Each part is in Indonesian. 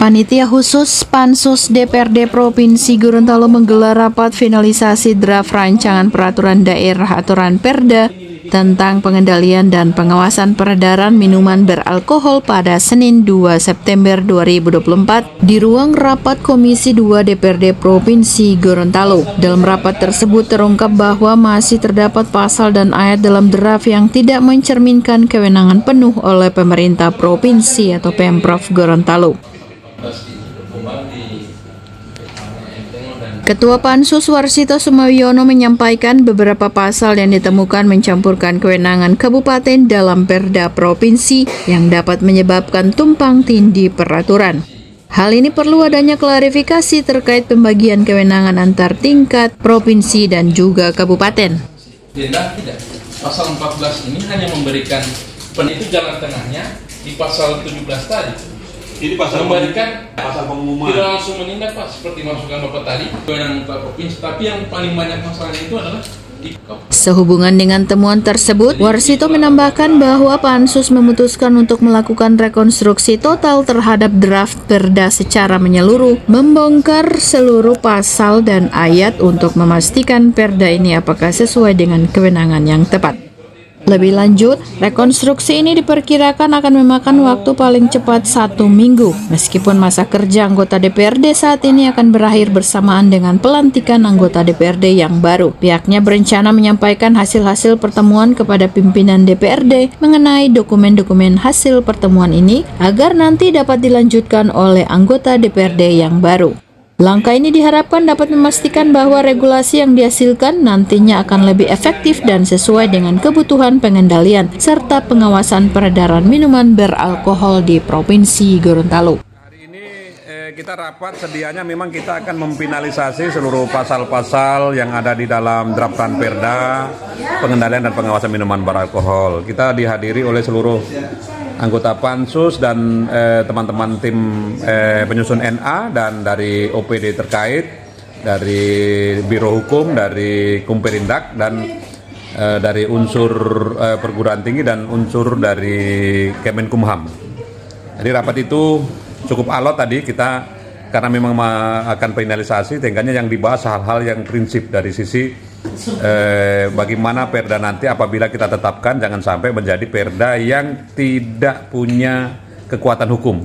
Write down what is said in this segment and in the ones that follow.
Panitia khusus Pansus DPRD Provinsi Gorontalo menggelar rapat finalisasi draft rancangan peraturan daerah aturan Perda tentang pengendalian dan pengawasan peredaran minuman beralkohol pada Senin 2 September 2024 di ruang rapat Komisi 2 DPRD Provinsi Gorontalo. Dalam rapat tersebut terungkap bahwa masih terdapat pasal dan ayat dalam draft yang tidak mencerminkan kewenangan penuh oleh pemerintah provinsi atau Pemprov Gorontalo. Ketua Pansus Warsito Sumawiono menyampaikan beberapa pasal yang ditemukan mencampurkan kewenangan kabupaten dalam perda provinsi yang dapat menyebabkan tumpang tindih peraturan. Hal ini perlu adanya klarifikasi terkait pembagian kewenangan antar tingkat provinsi dan juga kabupaten. Tidak, pasal 14 ini hanya memberikan itu jalan tengahnya di pasal 17 tadi. Ini pasal memberikan pasal pengumuman. Tidak langsung menindak Pak, seperti masukan Bapak tadi, kewenangan provinsi, tapi yang paling banyak masalahnya itu adalah di Sehubungan dengan temuan tersebut, Warsito menambahkan bahwa Pansus memutuskan untuk melakukan rekonstruksi total terhadap draft Perda secara menyeluruh, membongkar seluruh pasal dan ayat untuk memastikan Perda ini apakah sesuai dengan kewenangan yang tepat. Lebih lanjut, rekonstruksi ini diperkirakan akan memakan waktu paling cepat 1 minggu, meskipun masa kerja anggota DPRD saat ini akan berakhir bersamaan dengan pelantikan anggota DPRD yang baru. Pihaknya berencana menyampaikan hasil-hasil pertemuan kepada pimpinan DPRD mengenai dokumen-dokumen hasil pertemuan ini agar nanti dapat dilanjutkan oleh anggota DPRD yang baru. Langkah ini diharapkan dapat memastikan bahwa regulasi yang dihasilkan nantinya akan lebih efektif dan sesuai dengan kebutuhan pengendalian serta pengawasan peredaran minuman beralkohol di Provinsi Gorontalo. Hari ini kita rapat, sedianya memang kita akan memfinalisasi seluruh pasal-pasal yang ada di dalam draft Perda pengendalian dan pengawasan minuman beralkohol. Kita dihadiri oleh seluruh anggota Pansus dan teman-teman tim penyusun NA dan dari OPD terkait, dari Biro Hukum, dari Kumperindak, dan dari unsur perguruan tinggi dan unsur dari Kemenkumham. Jadi rapat itu cukup alot tadi kita, karena memang akan finalisasi, tinggalnya yang dibahas hal-hal yang prinsip dari sisi bagaimana Perda nanti apabila kita tetapkan jangan sampai menjadi Perda yang tidak punya kekuatan hukum.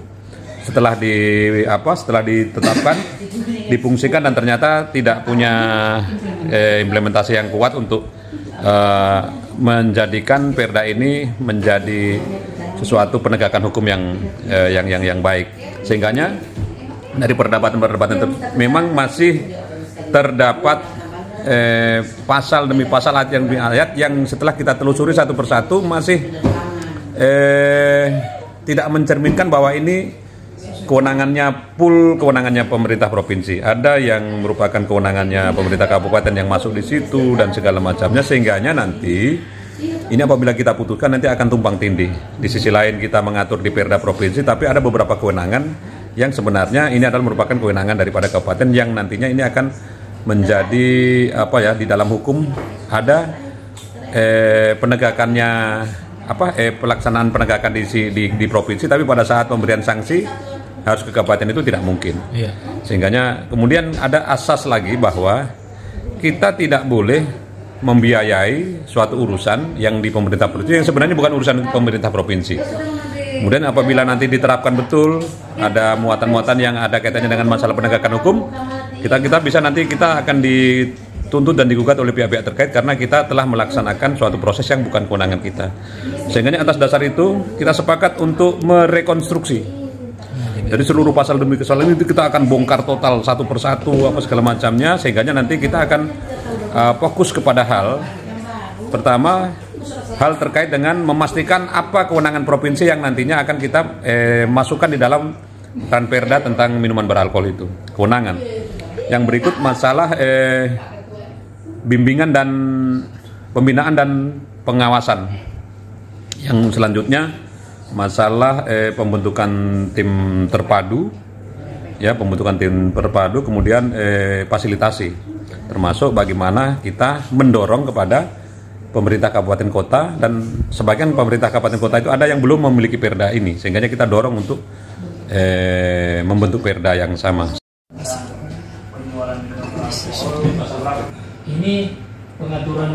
Setelah ditetapkan, difungsikan dan ternyata tidak punya implementasi yang kuat untuk menjadikan Perda ini menjadi sesuatu penegakan hukum yang baik. Sehingganya dari perdebatan-perdebatan itu memang masih terdapat pasal demi pasal, ayat yang setelah kita telusuri satu persatu masih tidak mencerminkan bahwa ini kewenangannya pemerintah provinsi. Ada yang merupakan kewenangannya pemerintah kabupaten yang masuk di situ dan segala macamnya, sehingganya nanti ini apabila kita putuskan nanti akan tumpang tindih. Di sisi lain kita mengatur di Perda provinsi, tapi ada beberapa kewenangan yang sebenarnya ini adalah merupakan kewenangan daripada kabupaten yang nantinya ini akan menjadi di dalam hukum ada penegakannya pelaksanaan penegakan di provinsi, tapi pada saat pemberian sanksi harus ke kabupaten itu tidak mungkin. Sehingganya kemudian ada asas lagi bahwa kita tidak boleh membiayai suatu urusan yang di pemerintah provinsi yang sebenarnya bukan urusan pemerintah provinsi. Kemudian apabila nanti diterapkan betul ada muatan-muatan yang ada kaitannya dengan masalah penegakan hukum, kita bisa nanti kita akan dituntut dan digugat oleh pihak-pihak terkait karena kita telah melaksanakan suatu proses yang bukan kewenangan kita. Sehingga atas dasar itu kita sepakat untuk merekonstruksi. Jadi seluruh pasal demi pasal ini kita akan bongkar total satu persatu segala macamnya, sehingga nanti kita akan fokus kepada hal pertama, hal terkait dengan memastikan apa kewenangan provinsi yang nantinya akan kita masukkan di dalam Perda tentang minuman beralkohol itu, kewenangan. Yang berikut masalah bimbingan dan pembinaan dan pengawasan. Yang selanjutnya masalah pembentukan tim terpadu, kemudian fasilitasi, termasuk bagaimana kita mendorong kepada pemerintah kabupaten kota, dan sebagian pemerintah kabupaten kota itu ada yang belum memiliki Perda ini, sehingga kita dorong untuk membentuk perda yang sama. Ini pengaturan.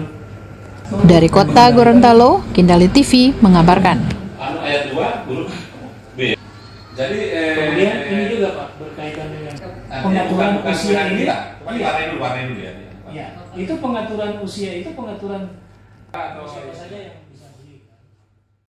Dari Kota Gorontalo, Kindali TV mengabarkan. Ayat 2 huruf B. Jadi Kemudian ini juga Pak berkaitan dengan pengaturan usia ini. Warnai dulu ya. Ya, itu pengaturan usia itu pengaturan siapa saja yang